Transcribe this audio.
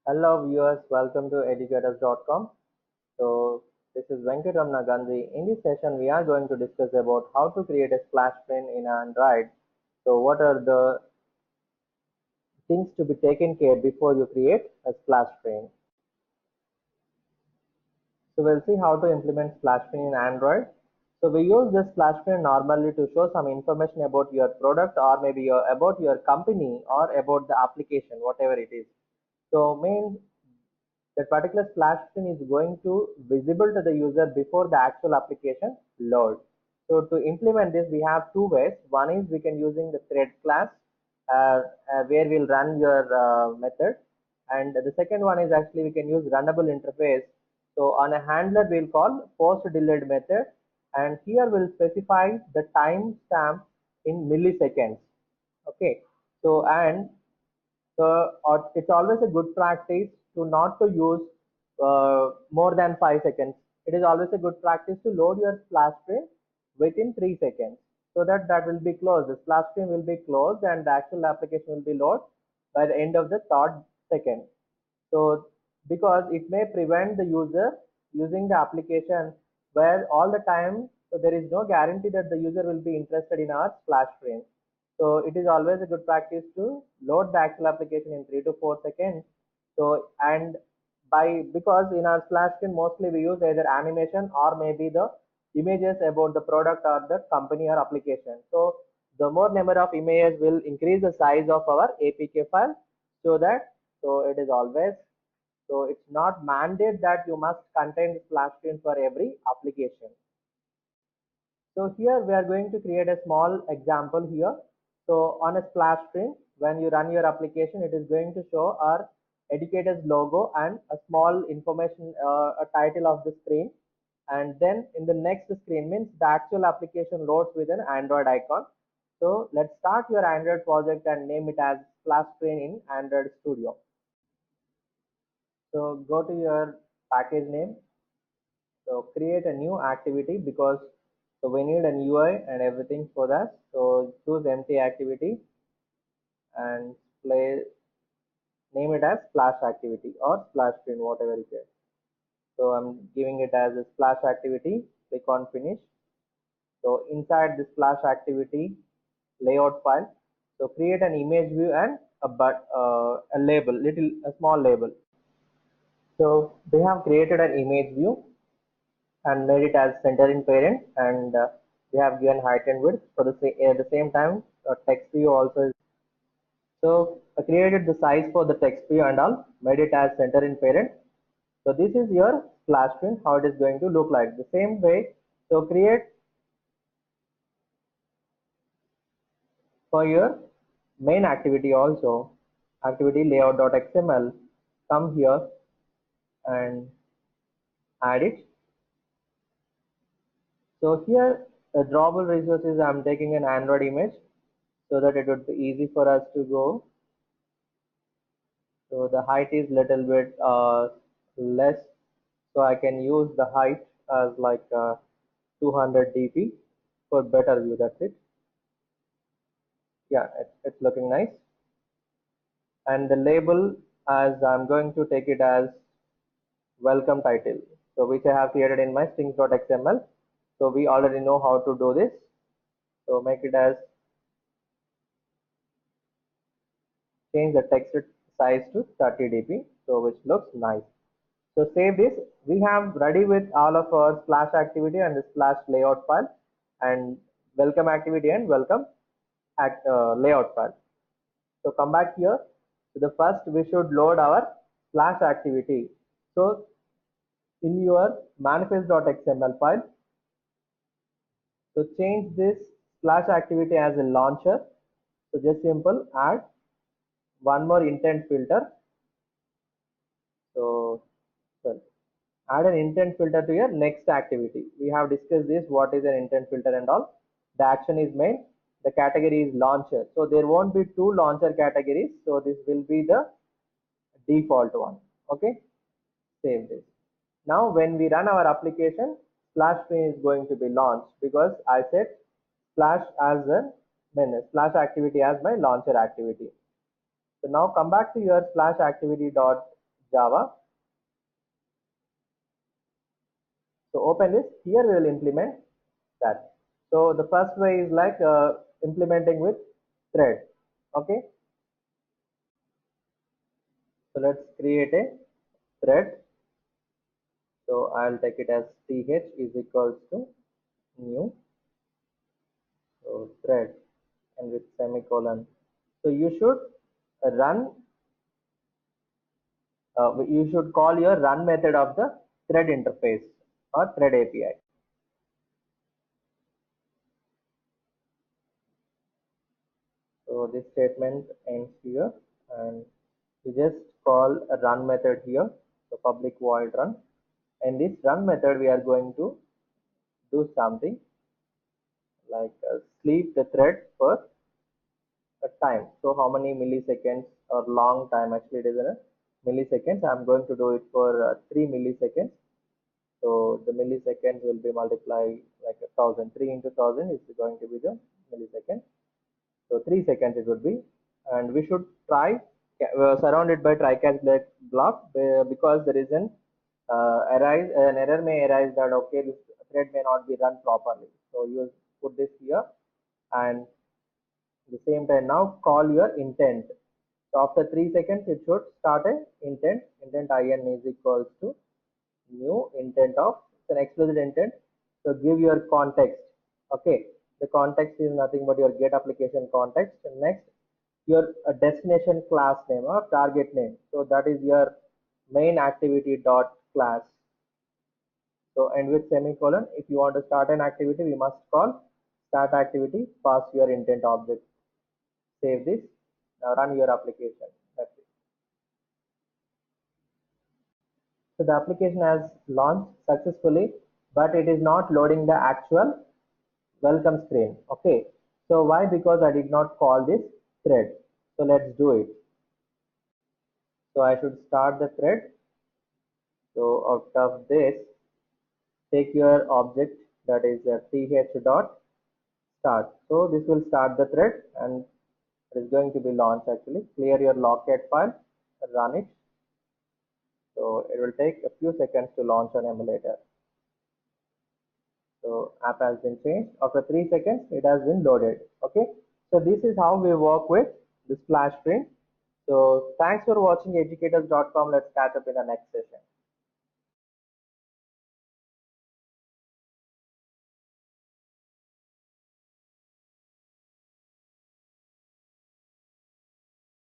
Hello viewers, welcome to educators.com. So this is Venkatamna Gandhi. In this session, we are going to discuss about how to create a splash screen in Android. So what are the things to be taken care before you create a splash screen? So we'll see how to implement splash screen in Android. So we use this splash screen normally to show some information about your product or maybe about your company or about the application, whatever it is. So means that particular splash screen is going to visible to the user before the actual application load. So to implement this, we have two ways. One is we can using the thread class where we'll run your method, and the second one is actually we can use runnable interface. So on a handler we'll call post delayed method, and here we'll specify the time stamp in milliseconds. Okay, so it's always a good practice to not to use more than 5 seconds. It is always a good practice to load your splash screen within 3 seconds, so that that will be closed. The splash screen will be closed and the actual application will be loaded by the end of the third second. So because it may prevent the user using the application where all the time, so there is no guarantee that the user will be interested in our splash screen. So it is always a good practice to load the actual application in 3 to 4 seconds. So and by because in our splash screen mostly we use either animation or maybe the images about the product or the company or application. So the more number of images will increase the size of our APK file, so that so it is always, so it's not mandate that you must contain splash screen for every application. So here we are going to create a small example here. So on a splash screen, when you run your application, it is going to show our educators logo and a small information, a title of the screen. And then in the next screen means the actual application loads with an Android icon. So let's start your Android project and name it as splash screen in Android Studio. So go to your package name. So create a new activity because so we need an UI and everything for that. So choose empty activity and play name it as splash activity or splash screen, whatever it is. So I'm giving it as a splash activity. Click on finish. So inside the splash activity layout file, so create an image view and a label, a small label. So they have created an image view and made it as center in parent, and we have given height and width for at the same time text view also is, so I created the size for the text view and all, made it as center in parent. So this is your splash screen, how it is going to look like the same way. So create for your main activity also, activity layout.xml, come here and add it. So here the drawable resources, I'm taking an Android image so that it would be easy for us to go. So the height is little bit less, so I can use the height as like 200 dp for better view. That's it. Yeah, it's looking nice. And the label, as I'm going to take it as welcome title, so which I have created in my strings.xml. So we already know how to do this. So make it as, change the text size to 30 dp, so which looks nice. So save this. We have ready with all of our splash activity and the splash layout file and welcome activity and welcome layout file. So come back here. So the first we should load our splash activity. So in your manifest.xml file, so change this splash activity as a launcher. So just simple add one more intent filter. So sorry, add an intent filter to your next activity. We have discussed this, what is an intent filter and all. The action is made, the category is launcher, so there won't be two launcher categories, so this will be the default one. Okay, save this. Now when we run our application, splash screen is going to be launched because I set splash as a splash activity as my launcher activity. So now come back to your splash activity dot Java. So open this. Here we will implement that. So the first way is like implementing with thread. Okay. So let's create a thread. So I'll take it as th is equals to new. So thread and with semicolon. So you should run. You should call your run method of the thread interface or thread API. So this statement ends here, and you just call a run method here. So public void run. In this run method, we are going to do something like sleep the thread for a time. So how many milliseconds or long time, actually it is in a milliseconds. I'm going to do it for 3 milliseconds. So the milliseconds will be multiplied like 1,000. 3 into 1,000 is going to be the millisecond. So 3 seconds it would be, and we should try surrounded by try catch block because there is an error may arise that okay, this thread may not be run properly. So you put this here, and at the same time now call your intent. So after 3 seconds it should start a intent. Intent in is equals to new intent of, it's an explicit intent. So give your context. Okay, the context is nothing but your get application context. And next, your destination class name or target name. So that is your main activity dot class. So and with semicolon, if you want to start an activity, we must call start activity, pass your intent object. Save this, now run your application. That's it. So the application has launched successfully, but it is not loading the actual welcome screen. Okay, so why? Because I did not call this thread. So let's do it. So I should start the thread. So out of this, take your object, that is th dot start. So this will start the thread, and it is going to be launched. Actually clear your logcat file, run it. So it will take a few seconds to launch an emulator. So app has been changed. After 3 seconds, it has been loaded. Okay. So this is how we work with the splash screen. So thanks for watching educators.com. Let's catch up in the next session.